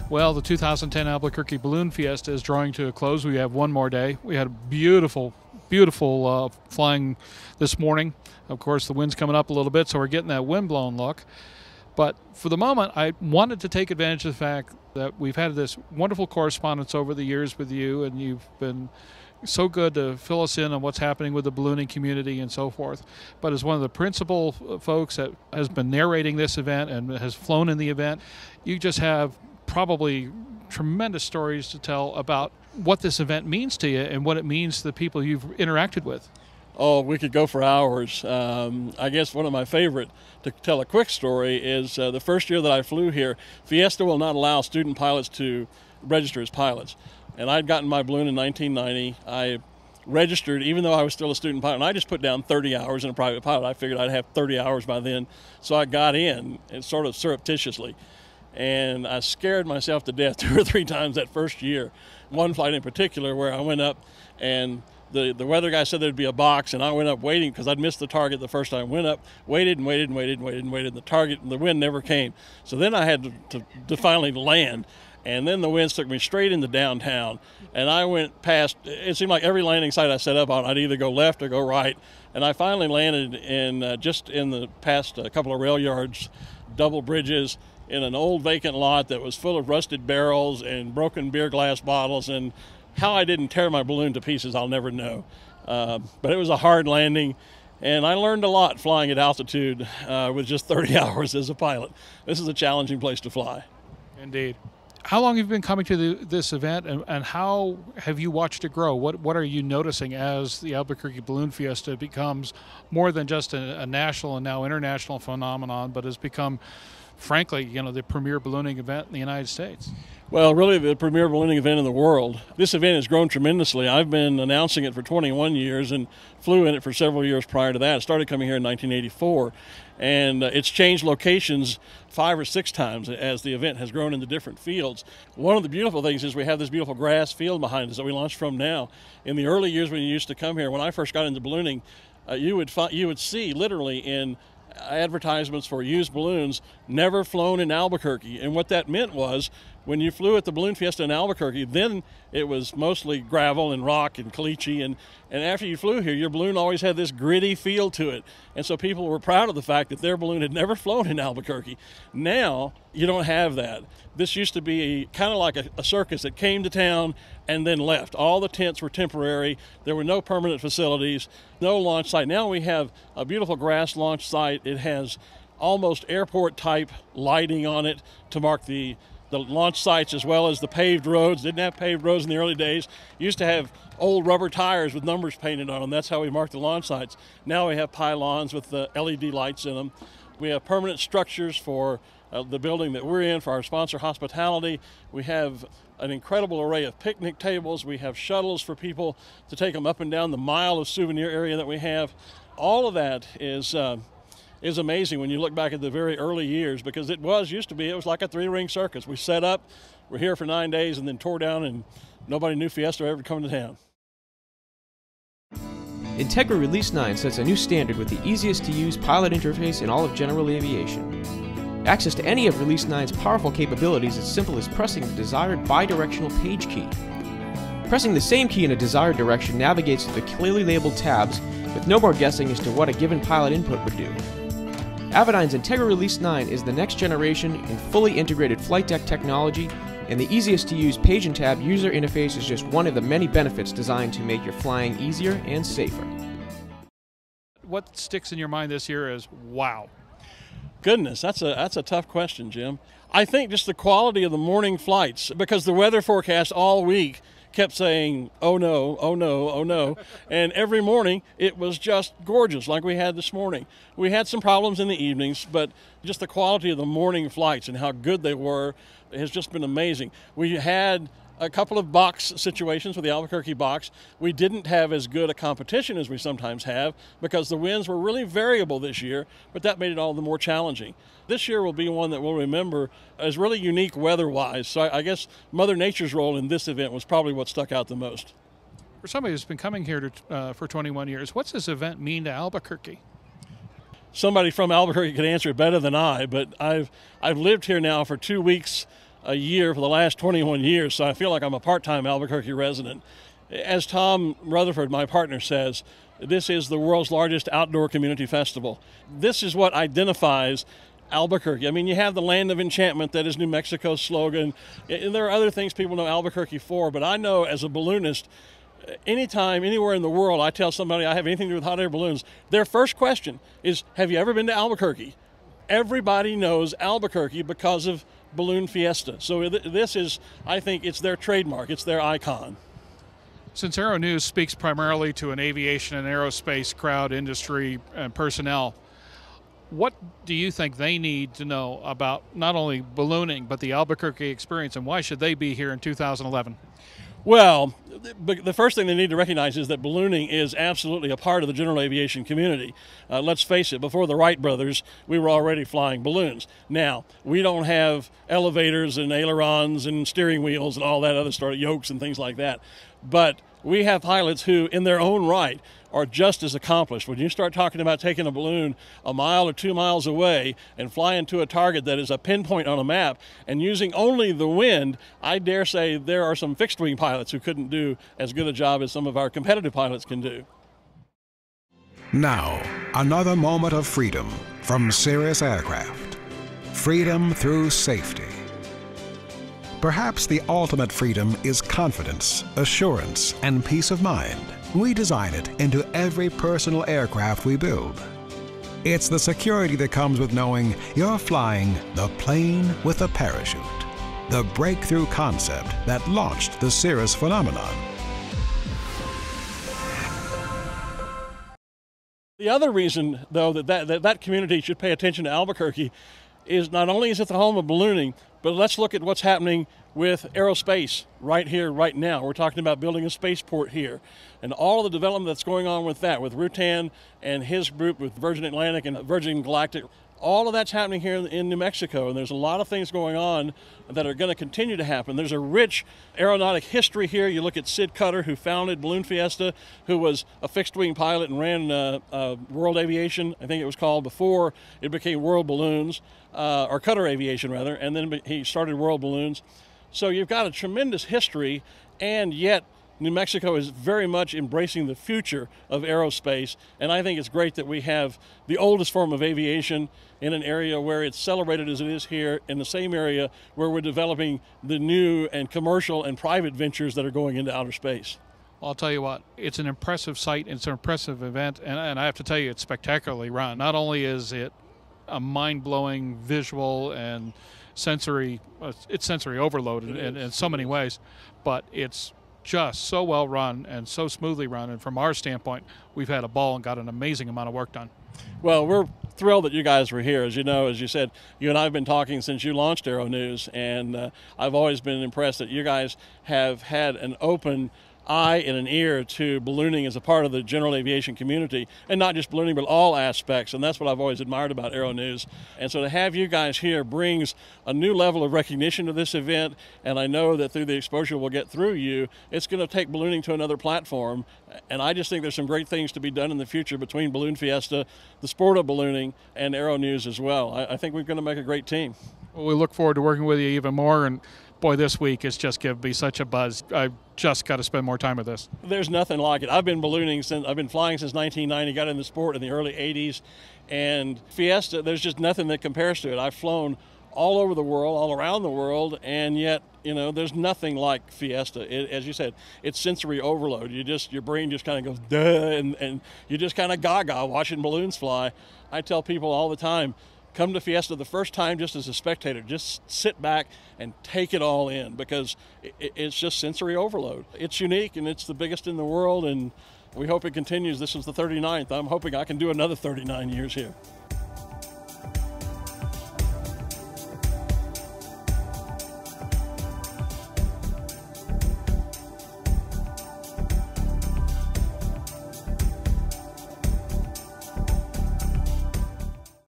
Well, the 2010 Albuquerque Balloon Fiesta is drawing to a close. We have one more day. We had a beautiful flying this morning. Of course, the wind's coming up a little bit, so we're getting that wind-blown look. But for the moment, I wanted to take advantage of the fact that we've had this wonderful correspondence over the years with you, and you've been so good to fill us in on what's happening with the ballooning community and so forth. But as one of the principal folks that has been narrating this event and has flown in the event, you just have probably tremendous stories to tell about what this event means to you and what it means to the people you've interacted with. Oh, we could go for hours. I guess one of my favorite to tell a quick story is the first year that I flew here, Fiesta will not allow student pilots to register as pilots. And I'd gotten my balloon in 1990. I registered even though I was still a student pilot, and I just put down 30 hours in a private pilot. I figured I'd have 30 hours by then. So I got in, and sort of surreptitiously. And I scared myself to death 2 or 3 times that first year. One flight in particular where I went up and the weather guy said there'd be a box, and I went up waiting because I'd missed the target the first time. Went up, waited and waited and waited and waited and waited. The wind never came. So then I had to finally land. And then the winds took me straight into downtown. And I went past, it seemed like every landing site I set up on, I'd either go left or go right. And I finally landed in just in the past couple of rail yards, double bridges, in an old vacant lot that was full of rusted barrels and broken beer glass bottles. And how I didn't tear my balloon to pieces, I'll never know. But it was a hard landing, and I learned a lot flying at altitude with just 30 hours as a pilot. This is a challenging place to fly. Indeed. How long have you been coming to this event, and how have you watched it grow? What are you noticing as the Albuquerque Balloon Fiesta becomes more than just a national and now international phenomenon, but has become, frankly, the premier ballooning event in the United States? Well, really the premier ballooning event in the world. This event has grown tremendously. I've been announcing it for 21 years and flew in it for several years prior to that. I started coming here in 1984, and it's changed locations 5 or 6 times as the event has grown into different fields. One of the beautiful things is we have this beautiful grass field behind us that we launched from now. In the early years when you used to come here, when I first got into ballooning, you would see literally in advertisements for used balloons, never flown in Albuquerque. And what that meant was when you flew at the Balloon Fiesta in Albuquerque, then it was mostly gravel and rock and caliche, and after you flew here, your balloon always had this gritty feel to it. And so people were proud of the fact that their balloon had never flown in Albuquerque. Now, you don't have that. This used to be kind of like a circus that came to town and then left. All the tents were temporary. There were no permanent facilities, no launch site. Now we have a beautiful grass launch site. It has almost airport-type lighting on it to mark the launch sites as well as the paved roads. Didn't have paved roads in the early days. Used to have old rubber tires with numbers painted on them. That's how we marked the launch sites. Now we have pylons with the LED lights in them. We have permanent structures for the building that we're in for our sponsor hospitality. We have an incredible array of picnic tables. We have shuttles for people to take them up and down the mile of souvenir area that we have. All of that is amazing when you look back at the very early years, because it was like a 3-ring circus. We set up, we're here for 9 days, and then tore down, and nobody knew Fiesta ever come to town. Integra Release 9 sets a new standard with the easiest to use pilot interface in all of general aviation. Access to any of Release 9's powerful capabilities is as simple as pressing the desired bidirectional page key. Pressing the same key in a desired direction navigates to the clearly labeled tabs with no more guessing as to what a given pilot input would do. Avidyne's Integra Release 9 is the next generation in fully integrated flight deck technology, and the easiest to use page and tab user interface is just one of the many benefits designed to make your flying easier and safer. What sticks in your mind this year is wow? Goodness, that's a tough question, Jim. I think just the quality of the morning flights, because the weather forecast all week kept saying, oh no, oh no, oh no. And every morning it was just gorgeous like we had this morning. We had some problems in the evenings, but just the quality of the morning flights and how good they were has just been amazing. We had a couple of box situations with the Albuquerque box. We didn't have as good a competition as we sometimes have because the winds were really variable this year, but that made it all the more challenging. This year will be one that we'll remember as really unique weather-wise. So I guess Mother Nature's role in this event was probably what stuck out the most. For somebody who's been coming here for 21 years, what's this event mean to Albuquerque? Somebody from Albuquerque could answer it better than I, but I've lived here now for 2 weeks a year for the last 21 years, so I feel like I'm a part-time Albuquerque resident. As Tom Rutherford, my partner, says, this is the world's largest outdoor community festival. This is what identifies Albuquerque. I mean, you have the land of enchantment that is New Mexico's slogan, and there are other things people know Albuquerque for, but I know as a balloonist, anytime, anywhere in the world, I tell somebody I have anything to do with hot air balloons, their first question is, have you ever been to Albuquerque? Everybody knows Albuquerque because of Balloon Fiesta. So this is, I think, it's their trademark, it's their icon. Since Aero-News speaks primarily to an aviation and aerospace crowd, industry, and personnel, what do you think they need to know about not only ballooning, but the Albuquerque experience, and why should they be here in 2011? Well, the first thing they need to recognize is that ballooning is absolutely a part of the general aviation community. Let's face it, before the Wright brothers, we were already flying balloons. Now, we don't have elevators and ailerons and steering wheels and all that other sort of yokes and things like that. But we have pilots who, in their own right, are just as accomplished. When you start talking about taking a balloon a mile or 2 miles away and flying to a target that is a pinpoint on a map and using only the wind, I dare say there are some fixed-wing pilots who couldn't do as good a job as some of our competitive pilots can do. Now, another moment of freedom from Cirrus Aircraft. Freedom through safety. Perhaps the ultimate freedom is confidence, assurance, and peace of mind. We design it into every personal aircraft we build. It's the security that comes with knowing you're flying the plane with a parachute. The breakthrough concept that launched the Cirrus phenomenon. The other reason, though, that community should pay attention to Albuquerque is not only is it the home of ballooning, but let's look at what's happening with aerospace right here, right now. We're talking about building a spaceport here. And all of the development that's going on with that, with Rutan and his group, with Virgin Atlantic and Virgin Galactic, all of that's happening here in New Mexico. And there's a lot of things going on that are going to continue to happen. There's a rich aeronautic history here. You look at Sid Cutter, who founded Balloon Fiesta, who was a fixed-wing pilot and ran World Aviation, I think it was called, before it became World Balloons, or Cutter Aviation, rather, and then he started World Balloons. So you've got a tremendous history, and yet New Mexico is very much embracing the future of aerospace, and I think it's great that we have the oldest form of aviation in an area where it's celebrated as it is here, in the same area where we're developing the new and commercial and private ventures that are going into outer space. I'll tell you what, it's an impressive sight, it's an impressive event, and I have to tell you, it's spectacularly run. Not only is it a mind-blowing visual and sensory, it's sensory overload in so many ways, but it's just so well run and so smoothly run, and from our standpoint, we've had a ball and got an amazing amount of work done. Well, we're thrilled that you guys were here. As you know, as you said, you and I have been talking since you launched Aero-News, and I've always been impressed that you guys have had an open eye and an ear to ballooning as a part of the general aviation community, and not just ballooning, but all aspects, and that's what I've always admired about Aero-News. And so to have you guys here brings a new level of recognition to this event, and I know that through the exposure we'll get through you, it's going to take ballooning to another platform, and I just think there's some great things to be done in the future between Balloon Fiesta, the sport of ballooning, and Aero-News as well. I think we're going to make a great team. Well, we look forward to working with you even more, and boy, this week has just given me such a buzz. I've just got to spend more time with this. There's nothing like it. I've been flying since 1990, got in the sport in the early 80s, and Fiesta, there's just nothing that compares to it. I've flown all over the world, all around the world, and yet, you know, there's nothing like Fiesta. As you said, it's sensory overload. Your brain just kind of goes, duh, and you just kind of gaga watching balloons fly. I tell people all the time, come to Fiesta the first time just as a spectator. Just sit back and take it all in, because it's just sensory overload. It's unique, and it's the biggest in the world, and we hope it continues. This is the 39th. I'm hoping I can do another 39 years here.